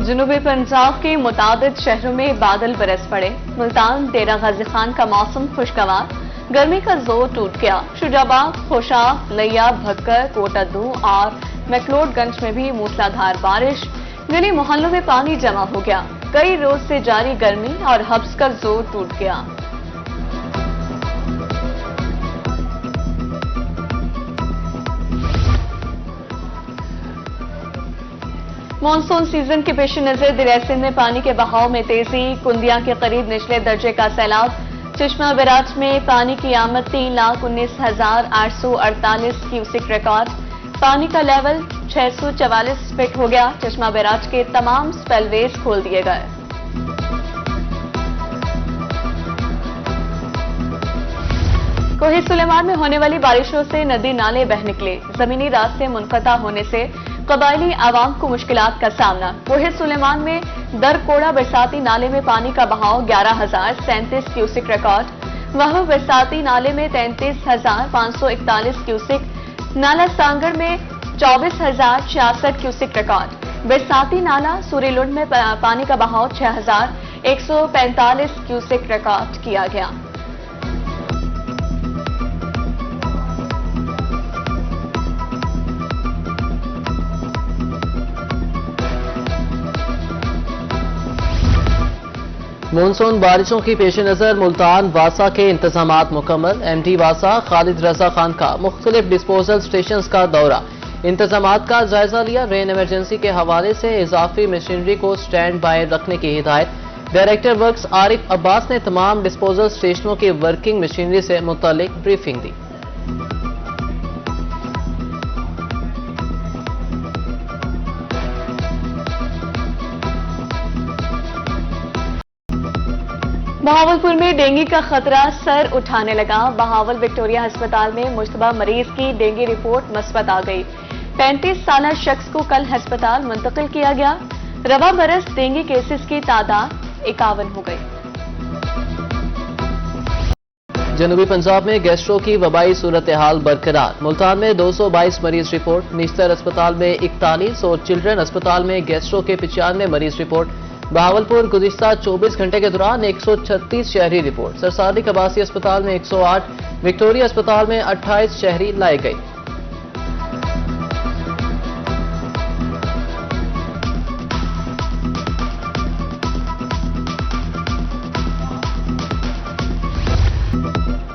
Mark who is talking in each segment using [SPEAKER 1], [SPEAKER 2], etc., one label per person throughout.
[SPEAKER 1] जनूबी पंजाब के मुताबिद शहरों में बादल बरस पड़े। मुल्तान, डेरा गाजी खान का मौसम खुशगवार, गर्मी का जोर टूट गया। शुजाबाद, खुशाब, लिया, भक्कर, कोटादू और मैक्लोडगंज में भी मूसलाधार बारिश। गली मोहल्लों में पानी जमा हो गया। कई रोज से जारी गर्मी और हब्स का जोर टूट गया। मानसून सीजन के पेश नजर दिरैसिंध में पानी के बहाव में तेजी। कुंदिया के करीब निचले दर्जे का सैलाब। चश्मा बैराज में पानी की आमद 3,19,848 क्यूसिक रिकॉर्ड। पानी का लेवल 644 फीट हो गया। चश्मा बैराज के तमाम स्पेलवेज खोल दिए गए। कोहे सुलेमान में होने वाली बारिशों से नदी नाले बह निकले। जमीनी रास्ते मुनक़ता होने से कबायली आवाम को मुश्किलात का सामना। कोहे सुलेमान में दरकोड़ा बरसाती नाले में पानी का बहाव 11,037 क्यूसिक रिकॉर्ड। वह बरसाती नाले में 33,541 क्यूसिक। नाला सांगड़ में 24,066 क्यूसिक रिकॉर्ड। बरसाती नाला सूरीलुंड में पानी का बहाव 6,145 क्यूसिक रिकॉर्ड किया गया।
[SPEAKER 2] मानसून बारिशों की पेश नजर मुल्तान वासा के इंतजामात मुकम्मल। MD वासा खालिद रजा खान का मुख्तलिफ डिस्पोजल स्टेशन का दौरा, इंतजामात का जायजा लिया। रेन इमरजेंसी के हवाले से इजाफी मशीनरी को स्टैंड बाय रखने की हिदायत। डायरेक्टर वर्क्स आरिफ अब्बास ने तमाम डिस्पोजल स्टेशनों की वर्किंग मशीनरी से मुतालिक ब्रीफिंग दी।
[SPEAKER 1] बहावलपुर में डेंगू का खतरा सर उठाने लगा। बहावल विक्टोरिया अस्पताल में मुश्तबा मरीज की डेंगू रिपोर्ट मस्बत आ गई। 35 साल शख्स को कल अस्पताल मुंतकिल किया गया। रवा बरस डेंगू केसेस की तादाद 51 हो गई।
[SPEAKER 2] जनूबी पंजाब में गैस्ट्रो की वबाई सूरत हाल बरकरार। मुल्तान में 222 मरीज रिपोर्ट। निश्तर अस्पताल में 41 और चिल्ड्रन अस्पताल में गैस्ट्रो के 95 मरीज रिपोर्ट। बहावलपुर गुज़िश्ता 24 घंटे के दौरान 136 शहरी रिपोर्ट। सरसारी कबासी अस्पताल में 108, विक्टोरिया अस्पताल में 28 शहरी लाए गए।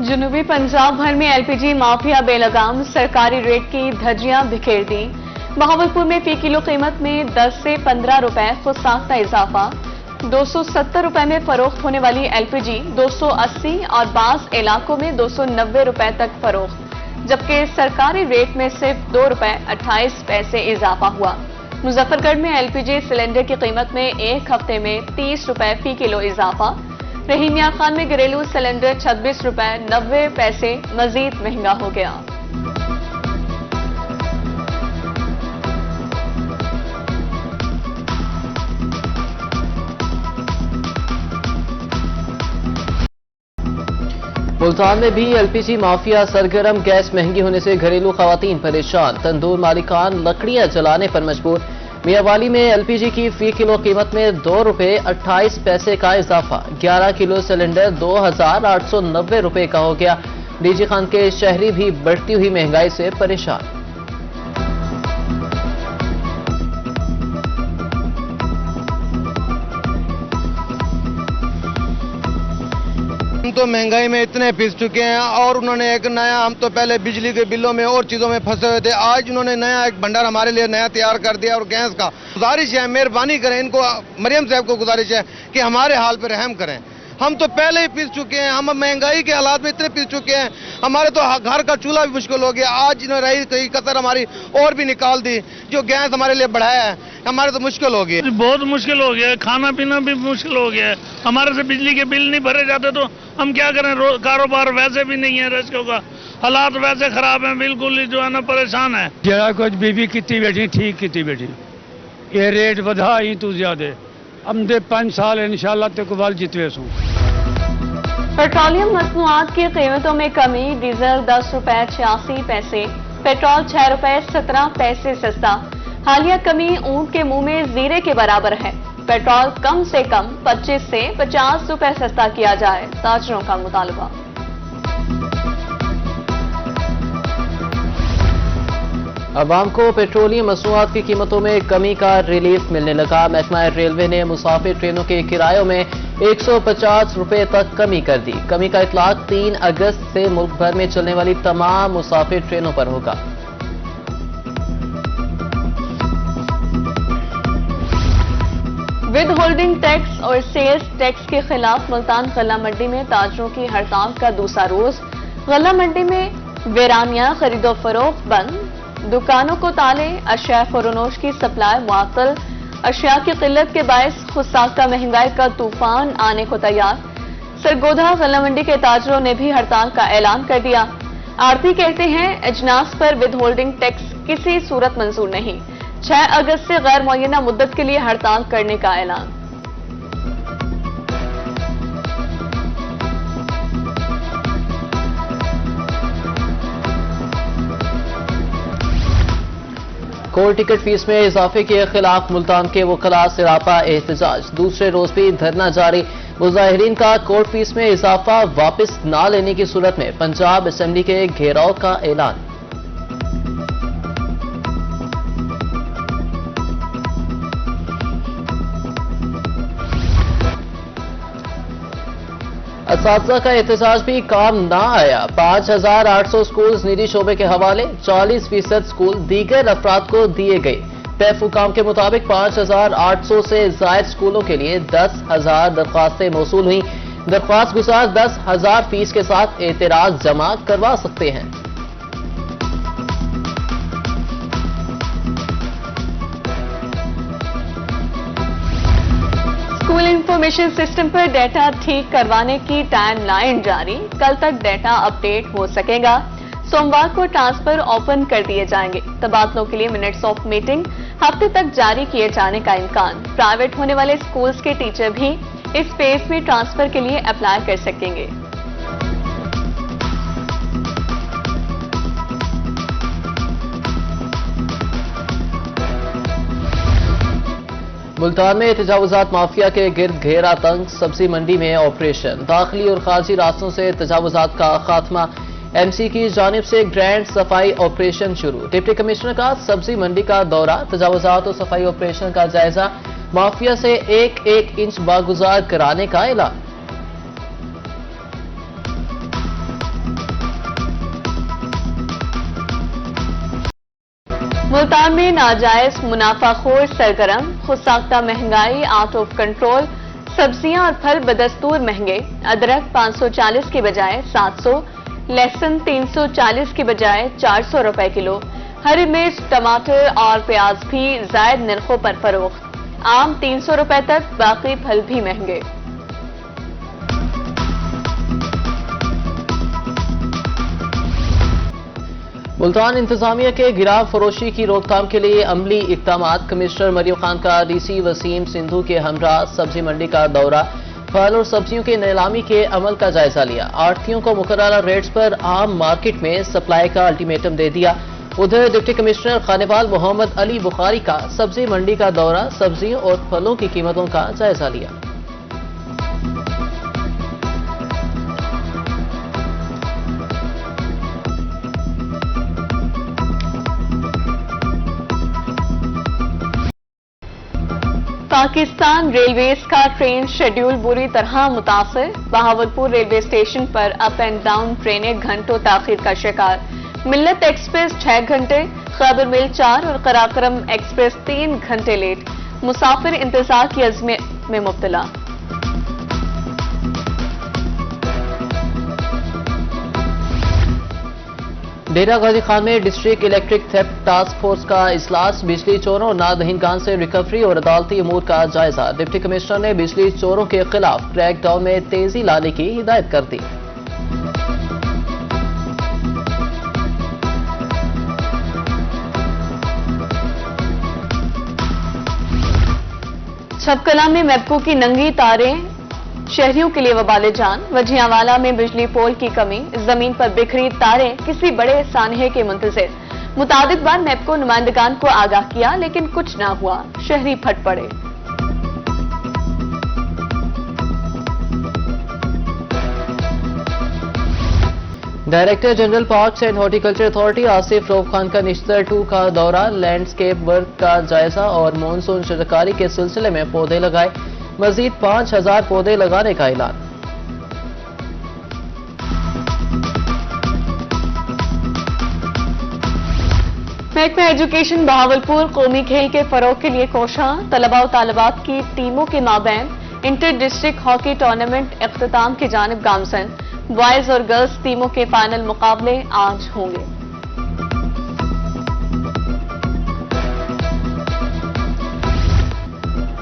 [SPEAKER 1] जनूबी पंजाब भर में LPG माफिया बेलगाम, सरकारी रेट की धज्जियां बिखेर दी। बहावलपुर में फी किलो कीमत में 10 से 15 रुपए खुद साख्ता इजाफा। 270 रुपए में फरोख्त होने वाली LPG 280 और बास इलाकों में 290 रुपए तक फरोख्त, जबकि सरकारी रेट में सिर्फ 2 रुपए 28 पैसे इजाफा हुआ। मुजफ्फरगढ़ में LPG सिलेंडर की कीमत में एक हफ्ते में 30 रुपए फी किलो इजाफा। रहीमिया खान में घरेलू सिलेंडर 26 रुपए 90 पैसे मजीद महंगा हो गया।
[SPEAKER 2] मुल्तान में भी LPG माफिया सरगर्म। गैस महंगी होने से घरेलू खवातीन परेशान। तंदूर मालिकान लकड़ियां जलाने पर मजबूर। मियावाली में LPG की फी किलो कीमत में 2 रुपए 28 पैसे का इजाफा। 11 किलो सिलेंडर 2,890 रुपए का हो गया। डीजी खान के शहरी भी बढ़ती हुई महंगाई से परेशान।
[SPEAKER 3] हम तो महंगाई में इतने पिस चुके हैं और उन्होंने एक नया, हम तो पहले बिजली के बिलों में और चीजों में फंसे हुए थे, आज उन्होंने नया एक भंडार हमारे लिए नया तैयार कर दिया। और गैस का गुजारिश है, मेहरबानी करें, इनको मरियम साहब को गुजारिश है कि हमारे हाल पर रहम करें। हम तो पहले ही पिस चुके हैं, हम महंगाई के हालात में इतने पिस चुके हैं, हमारे तो घर का चूल्हा भी मुश्किल हो गया। आज इन्होंने रही कई कसर हमारी और भी निकाल दी, जो गैस हमारे लिए बढ़ाया है, हमारे तो मुश्किल हो गया।
[SPEAKER 4] बहुत मुश्किल हो गया, खाना पीना भी मुश्किल हो गया है। हमारे से बिजली के बिल नहीं भरे जाते तो हम क्या करें। कारोबार वैसे भी नहीं है, रस्कों का हालात वैसे खराब है, बिल्कुल जो है ना परेशान है।
[SPEAKER 5] जरा कुछ बीबी कितनी बैठी, ठीक कितनी बैठी, ये रेट बढ़ा ही तू ज्यादा। हम दे 5 साल इंशाल्लाह तक वाल जितवे सू।
[SPEAKER 1] पेट्रोलियम मसनूआत की कीमतों में कमी। डीजल 10 रुपए 86 पैसे, पेट्रोल 6 रुपए 17 पैसे सस्ता। हालिया कमी ऊंट के मुंह में जीरे के बराबर है। पेट्रोल कम से कम 25 से 50 रुपए सस्ता किया जाए, ताजरों का मुतालबा।
[SPEAKER 2] अवाम को पेट्रोलियम मसनूआत की कीमतों में कमी का रिलीफ मिलने लगा। महकमा रेलवे ने मुसाफिर ट्रेनों के किरायों में 150 रुपए तक कमी कर दी। कमी का इतलाक 3 अगस्त से मुल्क भर में चलने वाली तमाम मुसाफिर ट्रेनों पर होगा।
[SPEAKER 1] विद होल्डिंग टैक्स और सेल्स टैक्स के खिलाफ मुल्तान गल्ला मंडी में ताजरों की हड़ताल का दूसरा रोज। गल्ला मंडी में वीरानिया खरीदो फरोख्त बंद, दुकानों को ताले, अशिया फरोनोश की सप्लाई मुअत्तल। अशिया की किल्लत के बायस खुदसाख्ता महंगाई का तूफान आने को तैयार। सरगोधा गल्ला मंडी के ताजरों ने भी हड़ताल का ऐलान कर दिया। आड़ती कहते हैं अजनास पर विद होल्डिंग टैक्स किसी सूरत मंजूर नहीं। 6 अगस्त से गैर मुअय्यना मुद्दत के लिए हड़ताल करने का ऐलान।
[SPEAKER 2] कोर्ट टिकट फीस में इजाफे के खिलाफ मुल्तान के वकला सरापा एहतजाज। दूसरे रोज भी धरना जारी। मुजाहिरीन का कोर्ट फीस में इजाफा वापस न लेने की सूरत में पंजाब असेंबली के घेराव का ऐलान। असातिज़ा का एहतजाज भी काम ना आया। 5800 स्कूल निजी शोबे के हवाले, 40% स्कूल दीगर अफराद को दिए गए। पैफ हुकाम के मुताबिक 5800 से जायद स्कूलों के लिए 10,000 दरख्वास्तें मौसूल हुई। दरख्वास्त गुजार 10,000 फीस के साथ एतराज जमा करवा सकते हैं।
[SPEAKER 1] स्कूल इंफॉर्मेशन सिस्टम पर डेटा ठीक करवाने की टाइमलाइन जारी। कल तक डेटा अपडेट हो सकेगा। सोमवार को ट्रांसफर ओपन कर दिए जाएंगे। तबादलों के लिए मिनट्स ऑफ मीटिंग हफ्ते तक जारी किए जाने का इम्कान। प्राइवेट होने वाले स्कूल्स के टीचर भी इस फेज में ट्रांसफर के लिए अप्लाई कर सकेंगे।
[SPEAKER 2] मुल्तान में तजावुजात माफिया के गिर्द घेरा तंग। सब्जी मंडी में ऑपरेशन। दाखिली और खारजी रास्तों से तजावुजात का खात्मा। एमसी की जानिब से ग्रैंड सफाई ऑपरेशन शुरू। डिप्टी कमिश्नर का सब्जी मंडी का दौरा। तजावुजात और सफाई ऑपरेशन का जायजा। माफिया से 1-1 इंच बागुजार कराने का ऐलान।
[SPEAKER 1] मुल्तान में नाजायज मुनाफाखोर सरगर्म। खुदसाख्ता महंगाई आउट ऑफ कंट्रोल। सब्जियां और फल बदस्तूर महंगे। अदरक 540 के बजाय 700, लहसुन 340 के बजाय 400 रुपए किलो। हरी मिर्च, टमाटर और प्याज भी जायद नरखों पर फरोख्त। आम 300 रुपए तक, बाकी फल भी महंगे।
[SPEAKER 2] मुल्तान इंतजामिया के गिराव फरोशी की रोकथाम के लिए अमली इक़दामात। कमिश्नर मरियम खान का डीसी वसीम सिंधु के हमरा सब्जी मंडी का दौरा। फल और सब्जियों के नीलामी के अमल का जायजा लिया। आढ़तियों को मुकर्ररा रेट्स पर आम मार्केट में सप्लाई का अल्टीमेटम दे दिया। उधर डिप्टी कमिश्नर खानेवाल मोहम्मद अली बुखारी का सब्जी मंडी का दौरा। सब्जियों और फलों की कीमतों का जायजा लिया।
[SPEAKER 1] पाकिस्तान रेलवेज का ट्रेन शेड्यूल बुरी तरह मुतासिर। बहावलपुर रेलवे स्टेशन पर अप एंड डाउन ट्रेनें घंटों ताखीर का शिकार। मिल्लत एक्सप्रेस 6 घंटे, खैबर मिल 4 और कराक्रम एक्सप्रेस 3 घंटे लेट। मुसाफिर इंतजार की अज़मत में मुब्तला।
[SPEAKER 2] डेरा गाजी खान में district electric theft task force का इजलास। बिजली चोरों और नादहिनगान से रिकवरी और अदालती अमूर का जायजा। डिप्टी कमिश्नर ने बिजली चोरों के खिलाफ क्रैकडाउन में तेजी लाने की हिदायत कर दी।
[SPEAKER 1] छपकला में मैपको की नंगी तारें शहरियों के लिए वबाले जान। वजियावाला में बिजली पोल की कमी। जमीन पर बिखरी तारें किसी बड़े सानहे के मुंतजिर। मुतादिद बार नेपको नुमाइंदगान को आगाह किया, लेकिन कुछ ना हुआ। शहरी फट पड़े।
[SPEAKER 2] Director general parks and horticulture authority Asif Rauf Khan का निश्तर 2 का दौरा, लैंडस्केप वर्क का जायजा और मानसून शजरकारी के सिलसिले में पौधे लगाए। मजीद 5000 पौधे लगाने का ऐलान।
[SPEAKER 1] महकमा एजुकेशन बहावलपुर कौमी खेल के फरोग के लिए कोशां। तलबा और तालिबात की टीमों के माबैन इंटर डिस्ट्रिक्ट हॉकी टूर्नामेंट इख्तिताम की जानिब गामजन। बॉयज और गर्ल्स टीमों के फाइनल मुकाबले आज होंगे।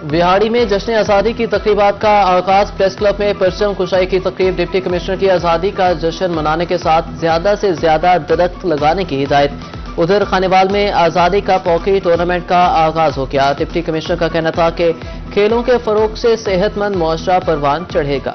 [SPEAKER 2] बिहाड़ी में जश्न आज़ादी की तकरीबात का आगाज। प्रेस क्लब में परचम कुशाई की तकरीब। डिप्टी कमिश्नर की आज़ादी का जश्न मनाने के साथ ज्यादा से ज्यादा दरख्त लगाने की हिदायत। उधर खानेवाल में आज़ादी का हॉकी टूर्नामेंट का आगाज हो गया। डिप्टी कमिश्नर का कहना था कि खेलों के फरोग से सेहतमंद मुआशरा परवान चढ़ेगा।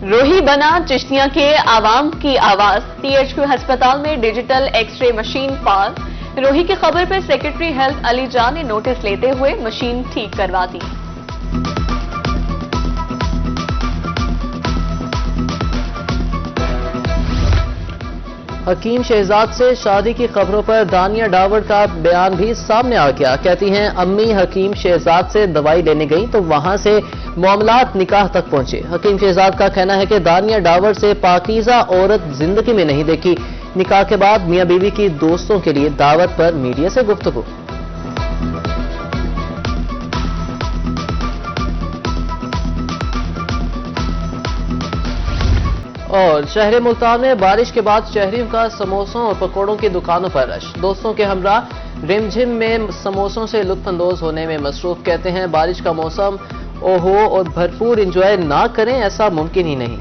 [SPEAKER 1] रोही बना चिश्तिया के आवाम की आवाज। THQ अस्पताल में डिजिटल एक्सरे मशीन फाल। रोही की खबर पर सेक्रेटरी हेल्थ अली जान ने नोटिस लेते हुए मशीन ठीक करवा दी।
[SPEAKER 2] हकीम शहजाद से शादी की खबरों पर दानिया डावर का बयान भी सामने आ गया। कहती हैं अम्मी हकीम शहजाद से दवाई लेने गई तो वहां से मामलात निकाह तक पहुंचे। हकीम शहजाद का कहना है कि दानिया डावर से पाकीज़ा औरत जिंदगी में नहीं देखी। निकाह के बाद मियां बीवी की दोस्तों के लिए दावत पर मीडिया से गुफ्तगू। और शहर मुल्तान में बारिश के बाद शहरियों का समोसों और पकौड़ों की दुकानों पर रश। दोस्तों के हमरा रिमझिम में समोसों से लुत्फानंदोज होने में मसरूफ। कहते हैं बारिश का मौसम ओहो और भरपूर एंजॉय ना करें ऐसा मुमकिन ही नहीं।